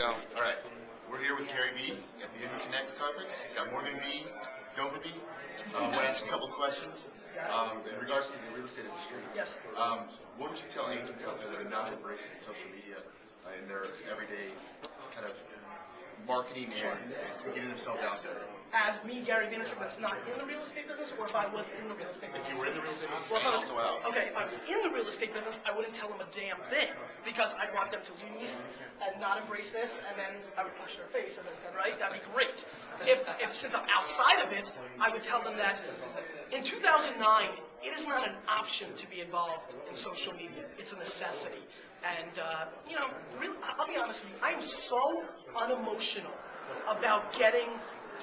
All right. We're here with Gary V at the Inman Connect conference. We've got Morgan V, Overbey. I want to ask a couple questions in regards to the real estate industry. Yes. What would you tell agents out there that are not embracing social media in their everyday kind of marketing and getting themselves out there? As me, Gary Vaynerchuck, that's not in the real estate business, or if I was in the real estate If business? you were in the real estate business, Well, if I was, also out. okay, if I was in the real estate business, I wouldn't tell them a damn thing because I'd want them to lose and not embrace this, and then I would push their face, as I said, right? That'd be great. If since I'm outside of it, I would tell them that in 2009, it is not an option to be involved in social media. It's a necessity. And, really, I'll be honest with you, I am so unemotional about getting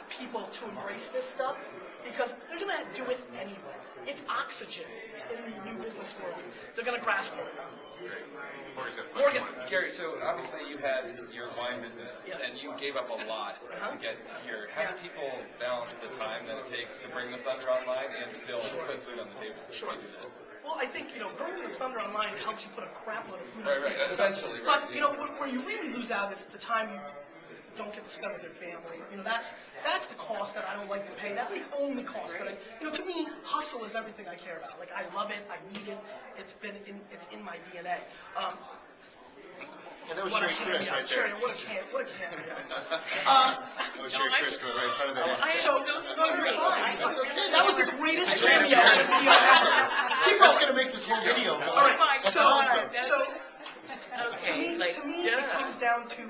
people to embrace this stuff because they're going to do it anyway. It's oxygen in the new business world. They're going to grasp it. Morgan. Gary, so obviously you had your wine business, Yes. and you gave up a lot to get here. How do people balance the time that it takes to bring the thunder online and still put food on the table? Sure. Well, I think, bringing the thunder online helps you put a crap load of food on the Right, table. essentially. But, where you really lose out is the time you don't get to spend with your family. That's the cost that I don't like to pay. That's the only cost that to me, hustle is everything I care about. Like, I love it. I need it. It's in my DNA. And that was Sherry Chris right there. Sherry, what a can. That was Sherry Chris going right in front of the head. I am so sorry. That's okay. That was the greatest cameo in a video ever. People's going to make this whole video. All right, my so God, to me, it comes down to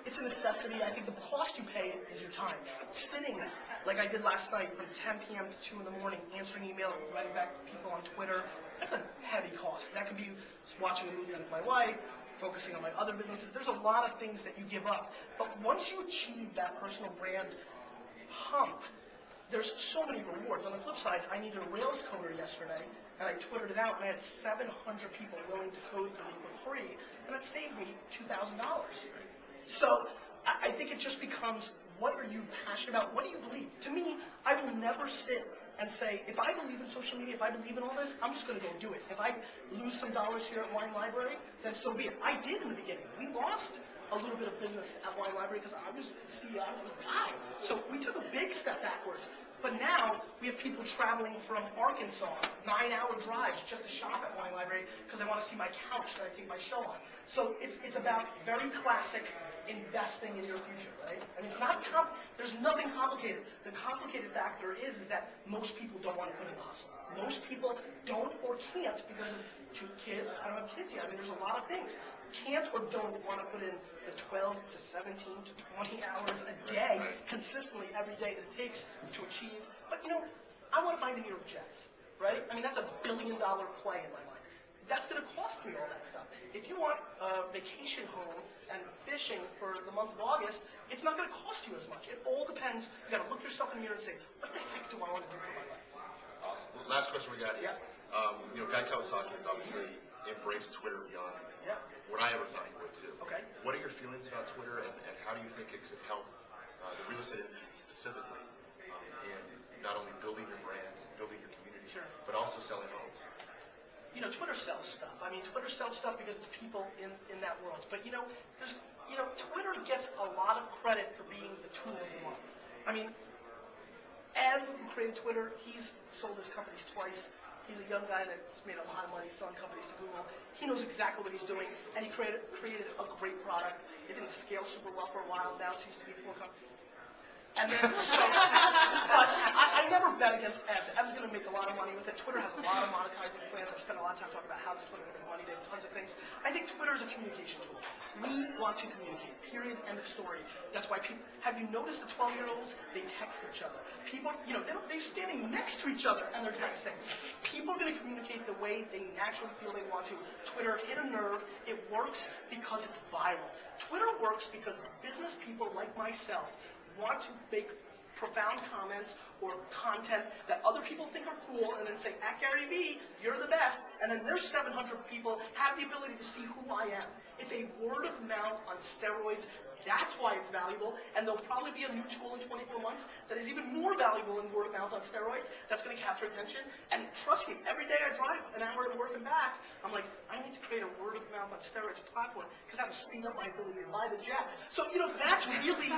it's a necessity. I think the cost you pay is your time. Sitting, like I did last night, from 10 p.m. to 2 in the morning, answering email, writing back to people on Twitter. That's a heavy cost. That could be watching a movie with my wife, focusing on my other businesses. There's a lot of things that you give up. But once you achieve that personal brand hump, there's so many rewards. On the flip side, I needed a Rails coder yesterday, and I Twittered it out, and I had 700 people willing to code for me for free, and it saved me $2,000. So I think it just becomes, what are you passionate about? What do you believe? To me, I will never sit and say, if I believe in social media, if I believe in all this, I'm just going to go do it. If I lose some dollars here at Wine Library, then so be it. I did in the beginning. We lost a little bit of business at Wine Library because I was the CEO, I was the guy. So we took a big step backwards. But now we have people traveling from Arkansas, 9-hour drives just to shop at Wine Library because they want to see my couch that I take my show on. So it's about very classic investing in your future, right? I mean, it's not there's nothing complicated. The complicated factor is that most people don't want to put in the hustle. Most people don't or can't because of I don't have kids yet. I mean, there's a lot of things. Can't or don't want to put in the 12 to 17 to 20 hours a day consistently every day that it takes to achieve. But I want to buy the New York Jets, right? I mean, that's $1 billion play in my mind. That's going to cost me all that stuff. If you want a vacation home and fishing for the month of August, it's not going to cost you as much. It all depends. You got to look yourself in the mirror and say, what the heck do I want to do for my life? Awesome. Well, last question we got is, Guy Kawasaki has obviously embraced Twitter beyond what I ever thought he would too. Okay. What are your feelings about Twitter, and how do you think it could help the real estate industry specifically in not only building your brand, building your community, but also selling homes? Twitter sells stuff. I mean, Twitter sells stuff because it's people in that world. But Twitter gets a lot of credit for being the tool of the month. I mean, Ed, who created Twitter, he's sold his companies twice. He's a young guy that's made a lot of money selling companies to Google. He knows exactly what he's doing, and he created a great product. It didn't scale super well for a while. Now it seems to be more and then, but I never bet against Ed. Ed's going to make a lot of money with it. Twitter has a lot of monetizing plans. I spend a lot of time talking about how does Twitter make money. They have tons of things. I think Twitter is a communication tool. We want to communicate, period, end of story. That's why people, have you noticed the 12-year-olds? They text each other. People, they're standing next to each other and they're texting. People are going to communicate the way they naturally feel they want to. Twitter hit a nerve. It works because it's viral. Twitter works because business people like myself want to make profound comments or content that other people think are cool and then say, at Gary V, you're the best. And then there's 700 people have the ability to see who I am. It's a word of mouth on steroids. That's why it's valuable, and there'll probably be a new tool in 24 months that is even more valuable than word of mouth on steroids. That's going to capture attention. And trust me, every day I drive an hour to work and back, I'm like, I need to create a word of mouth on steroids platform because that will speed up my ability to buy the jets. So that's really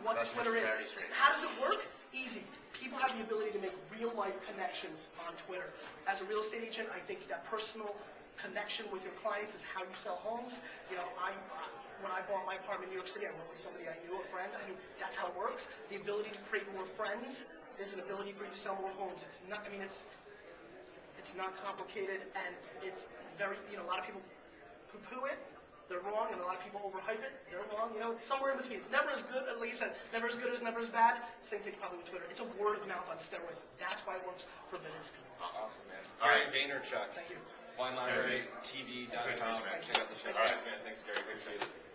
what Twitter is. How does it work? Easy. People have the ability to make real life connections on Twitter. As a real estate agent, I think that personal connection with your clients is how you sell homes. When I bought my apartment in New York City, I went with somebody I knew, a friend. I knew that's how it works. The ability to create more friends is an ability for you to sell more homes. It's not complicated, and it's very, a lot of people poo-poo it. They're wrong, and a lot of people overhype it. They're wrong. Somewhere in between. It's never as good, like you said, never as good as never as bad. Same thing probably with Twitter. It's a word of mouth on steroids. That's why it works for business people. Awesome, man. Gary Vaynerchuck. Thank you. WineLibraryTV.com. Check out the show. All right, man. Thanks, Gary. Good to see you.